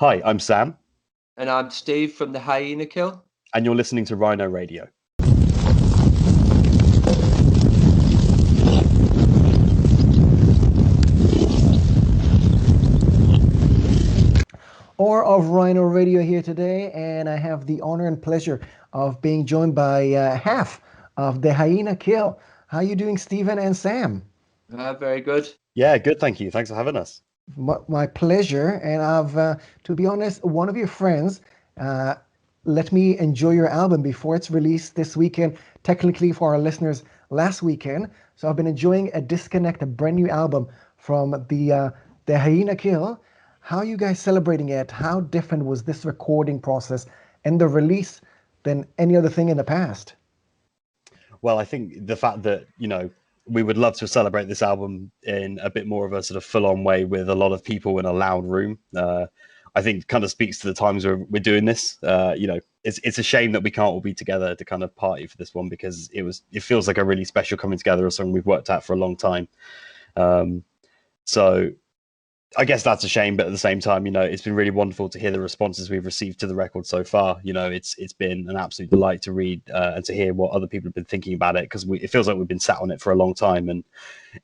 Hi, I'm Sam, And I'm Steve from the Hyena Kill. and you're listening to Rhino Radio. Or of Rhino Radio here today, and I have the honor and pleasure of being joined by half of the Hyena Kill. How you doing, Stephen and Sam? Very good. Yeah, good, thank you. Thanks for having us. My pleasure, and to be honest, one of your friends let me enjoy your album before it's released this weekend, technically for our listeners last weekend. So I've been enjoying a brand new album from the Hyena Kill. How are you guys celebrating it? How different was this recording process and the release than any other thing in the past? Well, I think the fact that, we would love to celebrate this album in a bit more of a sort of full-on way with a lot of people in a loud room, I think kind of speaks to the times we're doing this. It's a shame that we can't all be together to kind of party for this one, because it feels like a really special coming together of something we've worked at for a long time. So I guess that's a shame, but at the same time, it's been really wonderful to hear the responses we've received to the record so far. It's been an absolute delight to read and to hear what other people have been thinking about it, because it feels like we've been sat on it for a long time, and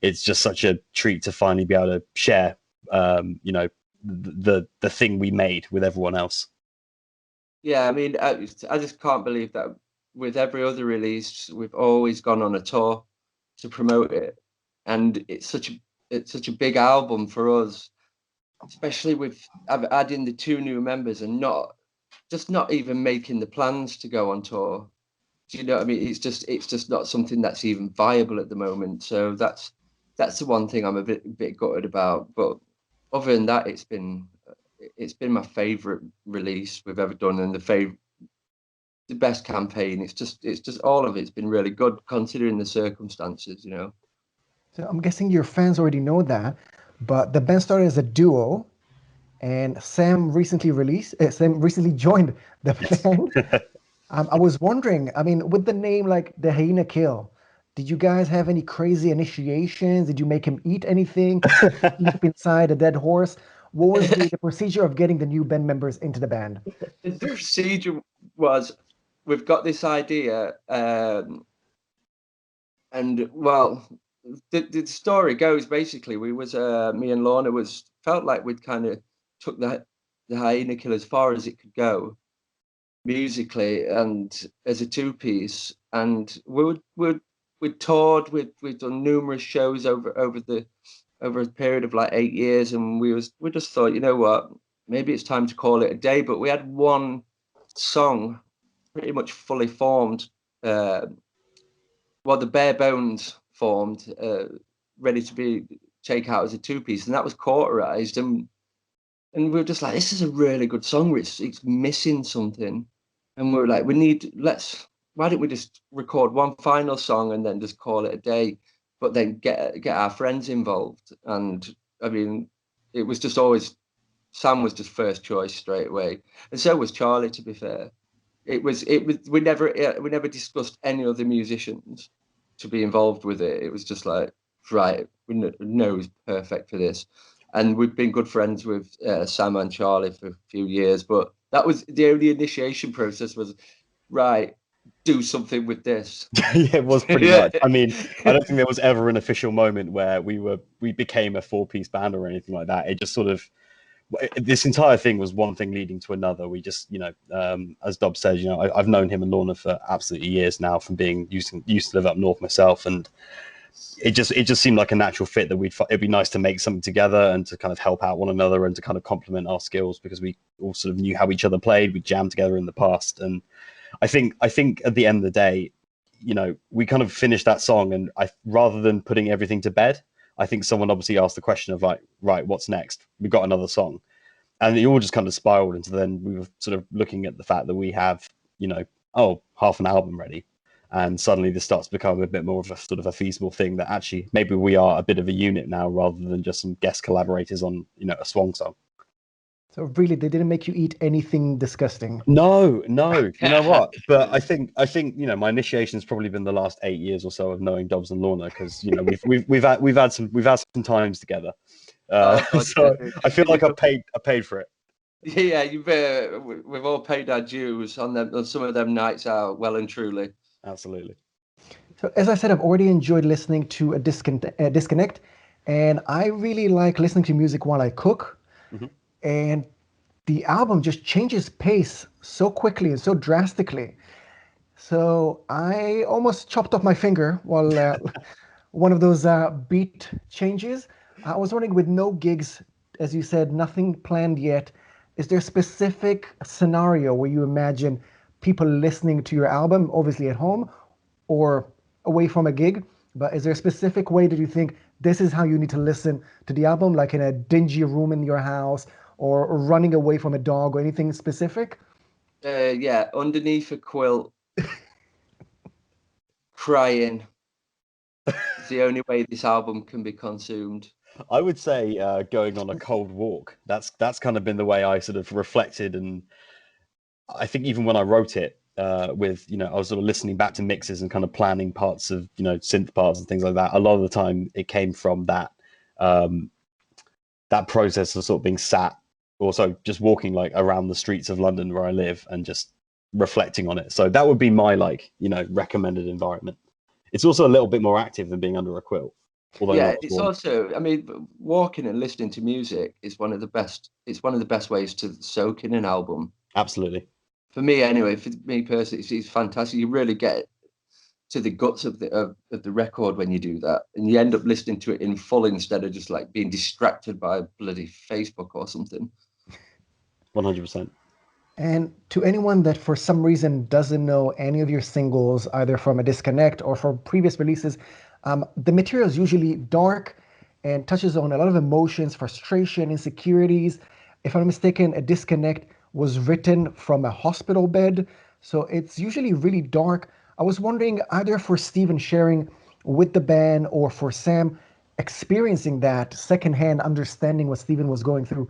it's just such a treat to finally be able to share, the thing we made with everyone else. Yeah, I mean, I just can't believe that with every other release, we've always gone on a tour to promote it, and it's such a big album for us, especially with adding the two new members and not even making the plans to go on tour. Do you know what I mean? It's just not something that's even viable at the moment. So that's the one thing I'm a bit gutted about. But other than that, it's been my favorite release we've ever done, and the best campaign. It's just all of it's been really good considering the circumstances. So I'm guessing your fans already know that, but the band started as a duo, and Sam recently joined the band. I was wondering, I mean, with the name like the Hyena Kill, did you guys have any crazy initiations? Did you make him eat anything? Sleep inside a dead horse? What was the procedure of getting the new band members into the band? The procedure was, we've got this idea, and well, the story goes basically, me and Lorna felt like we'd kind of took the Hyena Kill as far as it could go musically and as a two-piece, and we toured, we've done numerous shows over a period of like 8 years, and we just thought, you know what, maybe it's time to call it a day. But we had one song pretty much fully formed, the bare bones formed, ready to be take out as a two-piece, and that was Cauterized, and we were just like, this is a really good song, it's missing something, and we were like, why don't we just record one final song and then just call it a day, but then get our friends involved. And I mean, it was just always, Sam was just first choice straight away, and so was Charlie, to be fair. We never discussed any other musicians to be involved with it. It was just like, right, we know who's perfect for this. And we've been good friends with Sam and Charlie for a few years, but that was the only initiation process was, right, do something with this. Yeah, it was pretty much. I mean, I don't think there was ever an official moment where we became a four-piece band or anything like that. It just sort of, this entire thing was one thing leading to another. We just, as Dobb says, I've known him and Lorna for absolutely years now, from being used to live up north myself, and it just seemed like a natural fit that it'd be nice to make something together and to kind of help out one another and to kind of complement our skills, because we all sort of knew how each other played. We jammed together in the past, and I think at the end of the day, we kind of finished that song, and rather than putting everything to bed, I think someone obviously asked the question of like, right, what's next? We've got another song. And it all just kind of spiraled into, then we were sort of looking at the fact that we have, half an album ready. And suddenly this starts to become a bit more of a sort of a feasible thing, that actually maybe we are a bit of a unit now rather than just some guest collaborators on, a swan song. So really, they didn't make you eat anything disgusting? No. You know what? But I think my initiation has probably been the last 8 years or so of knowing Dobbs and Lorna, because we've had some times together. So I feel like I paid for it. Yeah, we've all paid our dues on some of them nights out, well and truly. Absolutely. So as I said, I've already enjoyed listening to a Disconnect, and I really like listening to music while I cook. Mm-hmm. And the album just changes pace so quickly and so drastically. So I almost chopped off my finger while one of those beat changes. I was wondering, with no gigs, as you said, nothing planned yet, is there a specific scenario where you imagine people listening to your album, obviously at home or away from a gig? But is there a specific way that you think this is how you need to listen to the album, like in a dingy room in your house or running away from a dog or anything specific? Yeah, underneath a quilt, crying. It's the only way this album can be consumed. I would say going on a cold walk. That's kind of been the way I sort of reflected, and I think even when I wrote it, with I was sort of listening back to mixes and kind of planning parts of synth parts and things like that. A lot of the time, it came from that that process of sort of being sat, also just walking like around the streets of London where I live and just reflecting on it. So that would be my recommended environment. It's also a little bit more active than being under a quilt. Yeah, it's also, I mean, walking and listening to music is one of the best. It's one of the best ways to soak in an album. Absolutely. For me, anyway. For me personally, it's fantastic. You really get to the guts of the record when you do that, and you end up listening to it in full instead of just like being distracted by bloody Facebook or something. 100%. And to anyone that for some reason doesn't know any of your singles, either from a Disconnect or from previous releases, the material is usually dark and touches on a lot of emotions, frustration, insecurities. If I'm not mistaken, a Disconnect was written from a hospital bed, so it's usually really dark. I was wondering, either for Steven sharing with the band or for Sam experiencing that secondhand, understanding what Steven was going through,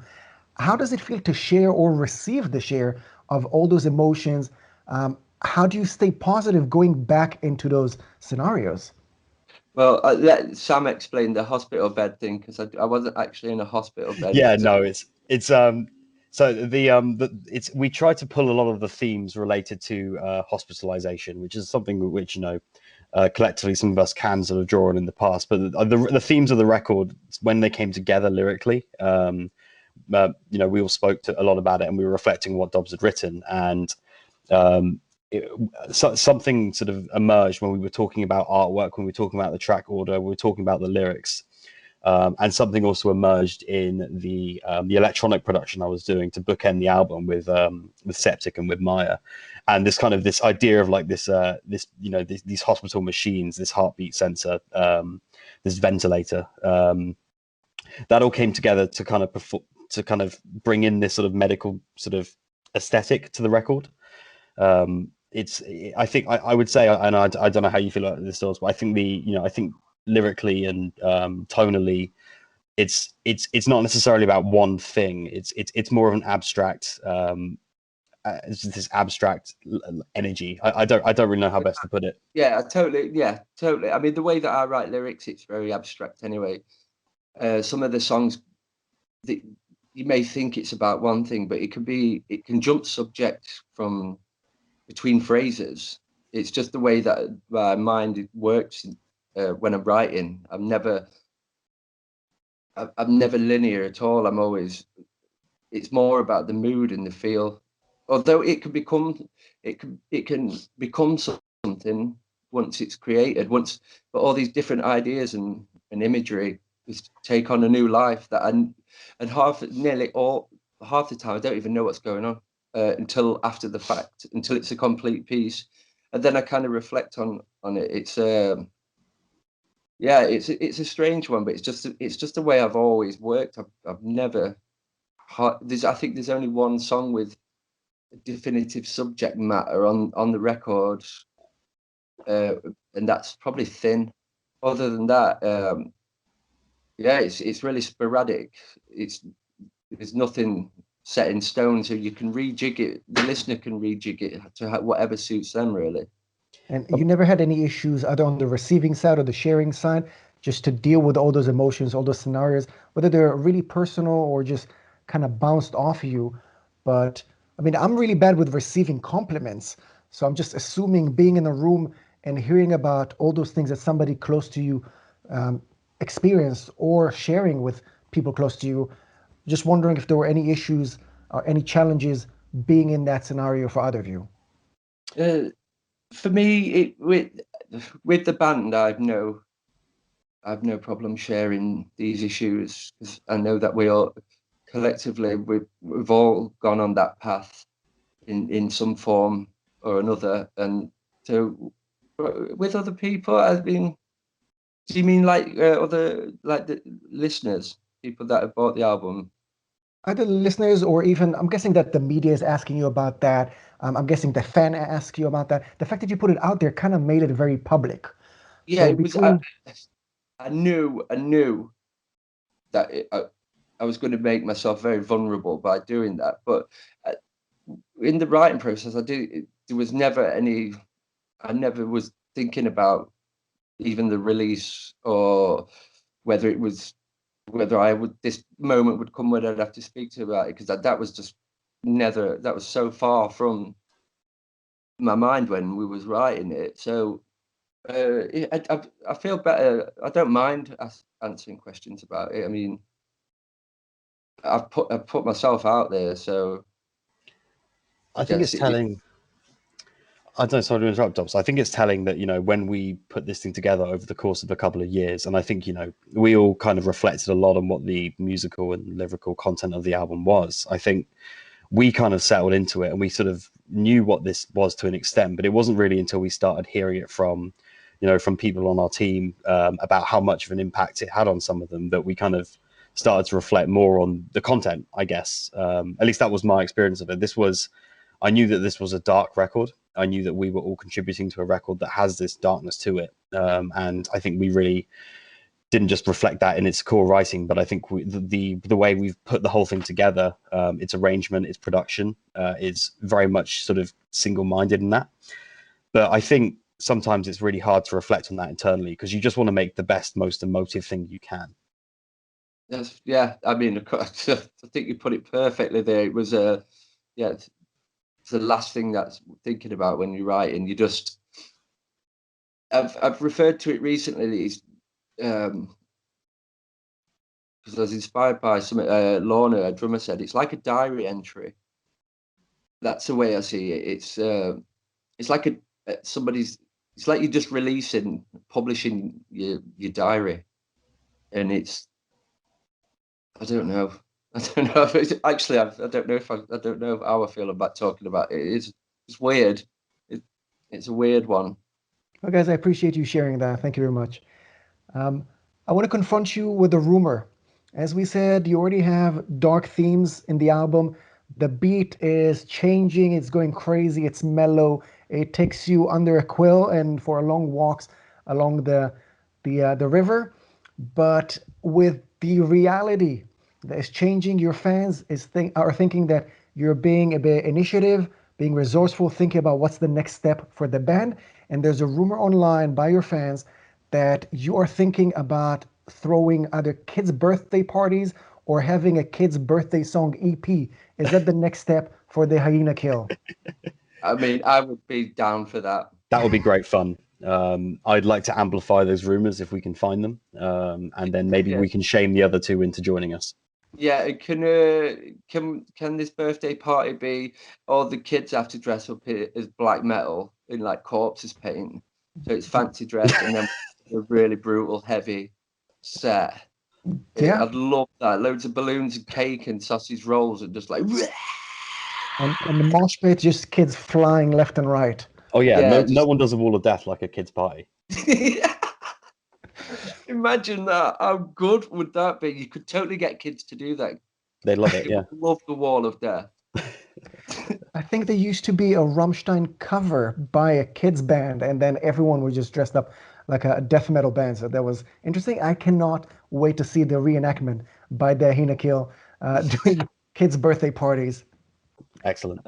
how does it feel to share or receive the share of all those emotions? How do you stay positive going back into those scenarios? Well, let Sam explain the hospital bed thing, because I wasn't actually in a hospital bed. Yeah, no, it's so it's we try to pull a lot of the themes related to hospitalization, which is something which collectively some of us can sort of draw on in the past. But the themes of the record, when they came together lyrically, we all spoke a lot about it, and we were reflecting what Dobbs had written, and something sort of emerged when we were talking about artwork, when we were talking about the track order, we were talking about the lyrics, and something also emerged in the electronic production I was doing to bookend the album with Septic and with Maya, and this idea of like these hospital machines, this heartbeat sensor, this ventilator, that all came together to kind of bring in this sort of medical sort of aesthetic to the record. I think I would say, and I don't know how you feel about this, but I think I think lyrically and tonally, it's not necessarily about one thing. It's more of an abstract, it's this abstract energy. I don't really know how best to put it. Yeah, totally. I mean, the way that I write lyrics, it's very abstract anyway. Some of the songs that you may think it's about one thing, but it can jump subject from between phrases. It's just the way that my mind works when I'm writing. I'm never linear at all. It's more about the mood and the feel. Although it can become something once it's created, but all these different ideas and imagery just take on a new life and half the time I don't even know what's going on until after the fact, until it's a complete piece, and then I kind of reflect on it. It's it's a strange one, but it's just the way I've always worked. I've never I think there's only one song with definitive subject matter on the record, and that's probably Thin. Other than that, it's really sporadic. There's nothing set in stone, so you can rejig it. The listener can rejig it to whatever suits them, really. And you never had any issues either on the receiving side or the sharing side, just to deal with all those emotions, all those scenarios, whether they're really personal or just kind of bounced off you, But I mean, I'm really bad with receiving compliments. So I'm just assuming being in a room and hearing about all those things that somebody close to you experienced or sharing with people close to you, just wondering if there were any issues or any challenges being in that scenario for either of you. For me, with the band, I've no problem sharing these issues, because I know that we all collectively we've all gone on that path in some form or another. And so with other people, I've been. Do you mean like other, like the listeners, people that have bought the album? Either the listeners or even, I'm guessing that the media is asking you about that. I'm guessing the fan asked you about that. The fact that you put it out there kind of made it very public. Yeah, So it was. between, I knew that I was going to make myself very vulnerable by doing that. But uh, in the writing process, there was never any. I never was thinking about even the release, or whether this moment would come when I'd have to speak to about it, because that was just never. That was so far from my mind when we was writing it. So I feel better. I don't mind answering questions about it. I mean, I've put myself out there, so I think it's telling. I don't sorry to interrupt, Dobbs. I think it's telling that, you know, when we put this thing together over the course of a couple of years, and I think, you know, we all kind of reflected a lot on what the musical and lyrical content of the album was. I think we kind of settled into it and we sort of knew what this was to an extent, but it wasn't really until we started hearing it from, you know, from people on our team about how much of an impact it had on some of them that we kind of started to reflect more on the content, I guess. At least that was my experience of it. I knew that this was a dark record. I knew that we were all contributing to a record that has this darkness to it. And I think we really didn't just reflect that in its core writing, but I think the way we've put the whole thing together, its arrangement, its production, is very much sort of single-minded in that. But I think sometimes it's really hard to reflect on that internally, because you just want to make the best, most emotive thing you can. Yes, yeah. I mean, I think you put it perfectly there. It was it's the last thing that's thinking about when you're writing. You just, I've referred to it recently. Because I was inspired by something Lorna, a drummer, said. It's like a diary entry. That's the way I see it. It's like somebody's. It's like you're just publishing your diary, and it's. I don't know. I don't know if it's, actually. I don't know if I don't know how I feel about talking about it. It's weird. It's a weird one. well, guys, I appreciate you sharing that. Thank you very much. I want to confront you with a rumor. As we said, you already have dark themes in the album. The beat is changing. It's going crazy. It's mellow. It takes you under a quill and for long walks along the river. But with the reality that is changing, your fans are thinking that you're being a bit initiative, being resourceful, thinking about what's the next step for the band. And there's a rumor online by your fans that you are thinking about throwing either kids' birthday parties or having a kids' birthday song EP. Is that the next step for the Hyena Kill? I mean, I would be down for that. That would be great fun. I'd like to amplify those rumors if we can find them, and then maybe we can shame the other two into joining us. Yeah, can this birthday party be all the kids have to dress up as black metal in like corpses paint? So it's fancy dress and then a really brutal, heavy set. Yeah. I'd love that. Loads of balloons and cake and sausage rolls and just like. And the mosh pit, just kids flying left and right. Oh yeah, no one does a wall of death like a kid's party. Imagine that. How good would that be? You could totally get kids to do that. They love it, yeah. Love the wall of death. I think there used to be a Rammstein cover by a kids band, and then everyone was just dressed up like a death metal band. So that was interesting. I cannot wait to see the reenactment by the Hyena Kill doing kids' birthday parties. Excellent.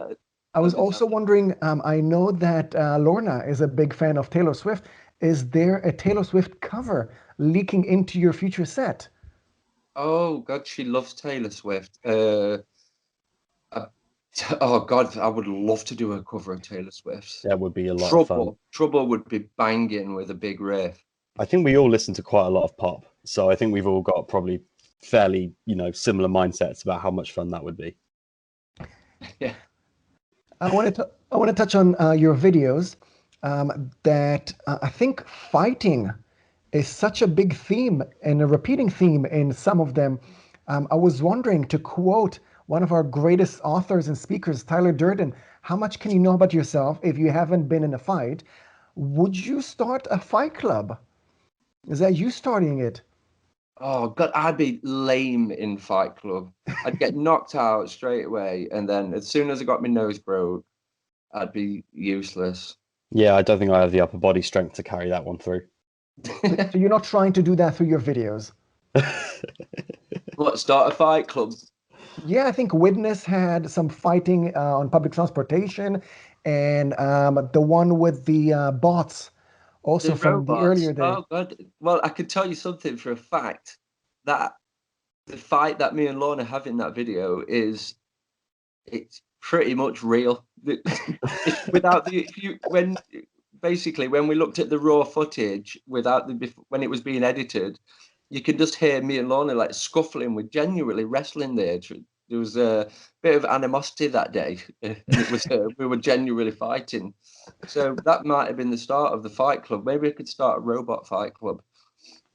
I was also wondering, I know that Lorna is a big fan of Taylor Swift. Is there a Taylor Swift cover leaking into your future set? Oh God, she loves Taylor Swift. Oh God, I would love to do a cover of Taylor Swift's. That would be a lot of fun. Trouble would be banging with a big riff. I think we all listen to quite a lot of pop, so I think we've all got probably fairly, similar mindsets about how much fun that would be. Yeah. I want to touch on your videos. That I think fighting is such a big theme and a repeating theme in some of them. I was wondering, to quote one of our greatest authors and speakers, Tyler Durden, how much can you know about yourself if you haven't been in a fight? Would you start a fight club? Is that you starting it? Oh God, I'd be lame in Fight Club. I'd get knocked out straight away, and then as soon as I got my nose broke, I'd be useless. Yeah, I don't think I have the upper body strength to carry that one through. So you're not trying to do that through your videos? What, start a fight club? Yeah, I think Witness had some fighting on public transportation, and the one with the bots, also from the earlier day. Oh God! Well, I could tell you something for a fact, that the fight that me and Lorna have in that video it's pretty much real. Without when we looked at the raw footage when it was being edited, you can just hear me and Lorna like scuffling. We're genuinely wrestling there. There was a bit of animosity that day, and it was we were genuinely fighting. So that might have been the start of the fight club. Maybe I could start a robot fight club.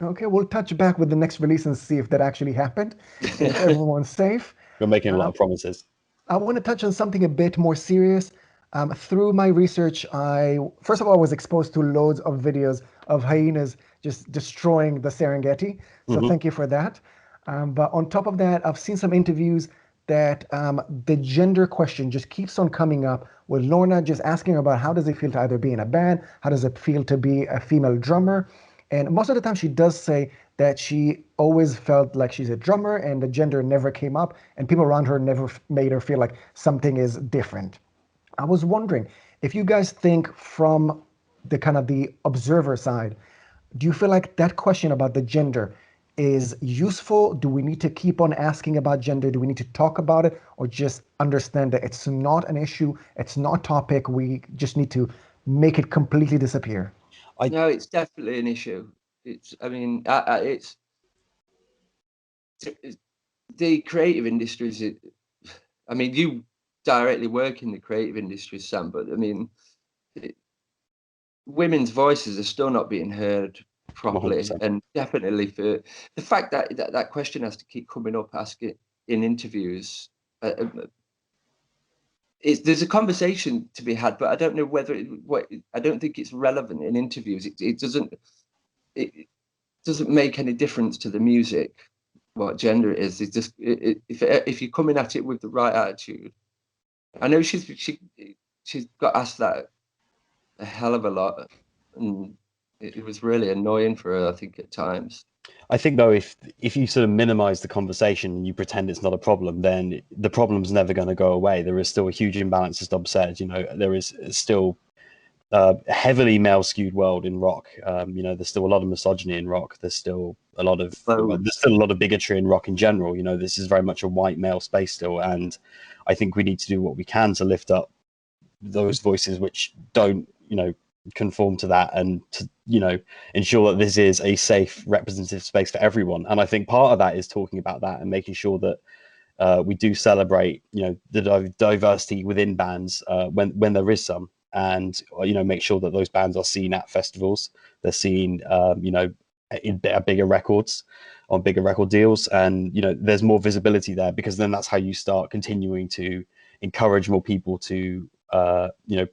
Okay, we'll touch back with the next release and see if that actually happened. If everyone's safe. You're making a lot of promises. I want to touch on something a bit more serious. Through my research, first of all, I was exposed to loads of videos of hyenas just destroying the Serengeti. So thank you for that. But on top of that, I've seen some interviews that the gender question just keeps on coming up, with Lorna just asking about how does it feel to either be in a band, how does it feel to be a female drummer. And most of the time she does say that she always felt like she's a drummer and the gender never came up, and people around her never made her feel like something is different. I was wondering if you guys think from the kind of the observer side, do you feel like that question about the gender is useful? Do we need to keep on asking about gender? Do we need to talk about it, or just understand that it's not an issue, it's not a topic, we just need to make it completely disappear? No, it's definitely an issue. It's the creative industries. I mean, you directly work in the creative industries, Sam, but I mean, women's voices are still not being heard properly. 100%. And definitely for the fact that question has to keep coming up, asking in interviews. There's a conversation to be had, but I don't know whether I don't think it's relevant in interviews. It doesn't make any difference to the music what gender it is. It's just if you're coming at it with the right attitude. I know she's got asked that a hell of a lot, and it was really annoying for her, I think, at times. I think though, if you sort of minimize the conversation and you pretend it's not a problem, then the problem's never going to go away. There is still a huge imbalance, as Dobb said. There is still a heavily male skewed world in rock. There's still a lot of misogyny in rock. There's still a lot of bigotry in rock in general. This is very much a white male space still, and I think we need to do what we can to lift up those voices which don't conform to that, and to ensure that this is a safe, representative space for everyone. And I think part of that is talking about that and making sure that we do celebrate the diversity within bands when there is some, and make sure that those bands are seen at festivals, they're seen in bigger records, on bigger record deals, and there's more visibility there, because then that's how you start continuing to encourage more people to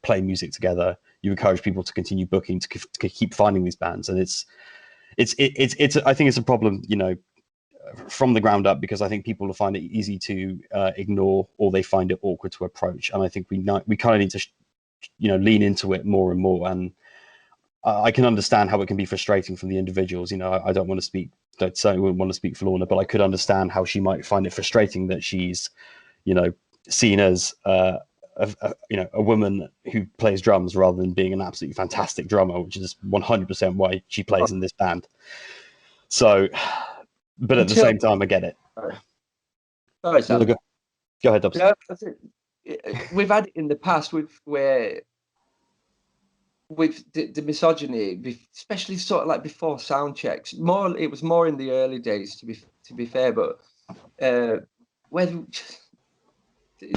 play music together. You encourage people to continue booking, to keep finding these bands, and it's I think it's a problem from the ground up, because I think people will find it easy to ignore, or they find it awkward to approach, and I think we kind of need to lean into it more and more. And I can understand how it can be frustrating from the individuals. I don't want to speak, I certainly wouldn't want to speak for Lorna, but I could understand how she might find it frustrating that she's seen as a woman who plays drums rather than being an absolutely fantastic drummer, which is 100% why she plays in this band. So, but at the same time, I get it. Sorry, Sam. Go ahead, Dobbs. Yeah, we've had it in the past with the misogyny, especially sort of like before sound checks. It was more in the early days, to be fair, but where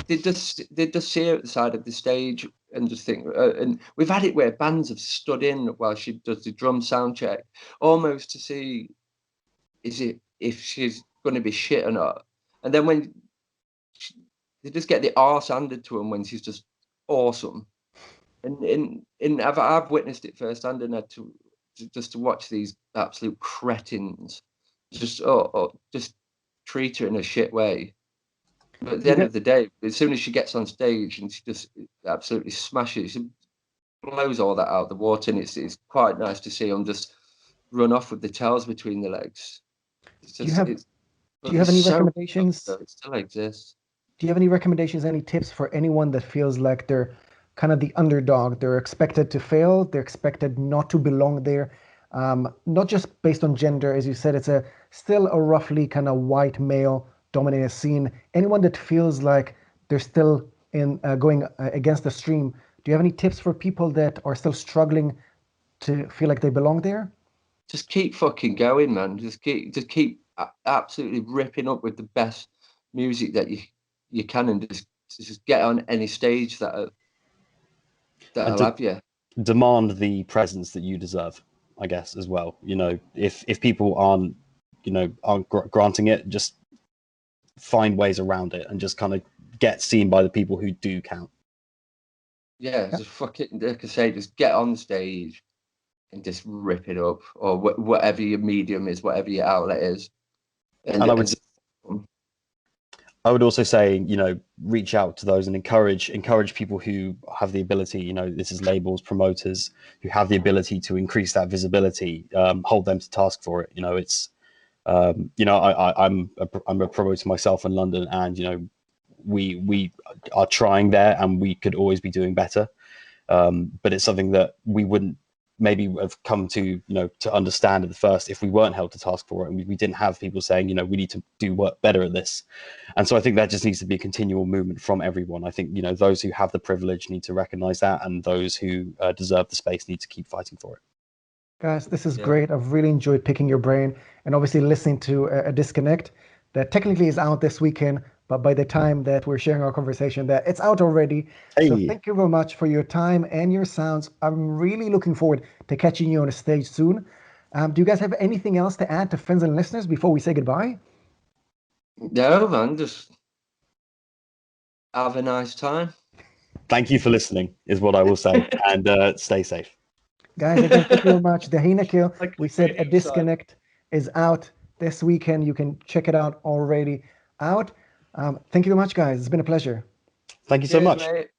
they just see her at the side of the stage and just think, and we've had it where bands have stood in while she does the drum sound check, almost to see if she's going to be shit or not, and then when they just get the arse handed to them when she's just awesome. And I've witnessed it firsthand, and had to watch these absolute cretins just treat her in a shit way. But at the end of the day, as soon as she gets on stage and she just absolutely smashes, she blows all that out of the water, and it's quite nice to see them just run off with the tails between the legs. Do you have any recommendations? It still exists. Do you have any recommendations, any tips for anyone that feels like they're kind of the underdog? They're expected to fail. They're expected not to belong there. Not just based on gender, as you said, it's still a roughly kind of white male dominated scene. Anyone that feels like they're still going against the stream, do you have any tips for people that are still struggling to feel like they belong there? Just keep fucking going, man. Just keep absolutely ripping up with the best music that you can, and just get on any stage that'll have you. Demand the presence that you deserve, I guess, as well. You know, if people aren't granting it, just find ways around it and just kind of get seen by the people who do count. Yeah, just fuck it. Like I say, just get on stage and just rip it up, or whatever your medium is, whatever your outlet is. And I would also say, you know, reach out to those and encourage people who have the ability, you know, this is labels, promoters who have the ability to increase that visibility, hold them to task for it. You know, it's, you know, I'm a promoter myself in London, and, you know, we are trying there, and we could always be doing better. But it's something that we wouldn't maybe have come to, you know, to understand at the first if we weren't held to task for it, and we didn't have people saying, you know, we need to do work better at this. And so I think that just needs to be a continual movement from everyone. I think, you know, those who have the privilege need to recognize that, and those who deserve the space need to keep fighting for it. Guys, this is great. I've really enjoyed picking your brain and obviously listening to a Disconnect that technically is out this weekend, but by the time that we're sharing our conversation, that it's out already. Hey. So thank you very much for your time and your sounds. I'm really looking forward to catching you on a stage soon. Do you guys have anything else to add to fans and listeners before we say goodbye? No, man, just have a nice time. Thank you for listening, is what I will say, and stay safe. Guys, again, thank you very much. The Hyena Kill, we said a Disconnect is out this weekend. You can check it out already out. Thank you very much, guys. It's been a pleasure. Thank you so much. Mate.